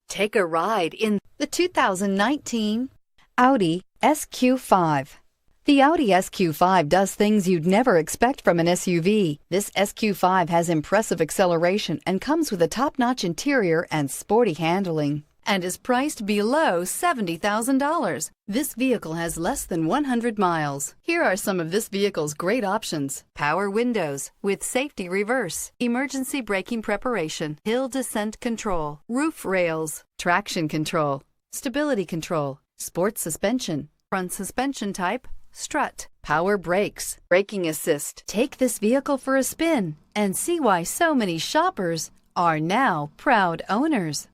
Take a ride in the 2019 Audi SQ5. The Audi SQ5 does things you'd never expect from an SUV. This SQ5 has impressive acceleration and comes with a top-notch interior and sporty handling, and is priced below $70,000. This vehicle has less than 100 miles. Here are some of this vehicle's great options: power windows with safety reverse, emergency braking preparation, hill descent control, roof rails, traction control, stability control, sports suspension, front suspension type, strut, power brakes, braking assist. Take this vehicle for a spin and see why so many shoppers are now proud owners.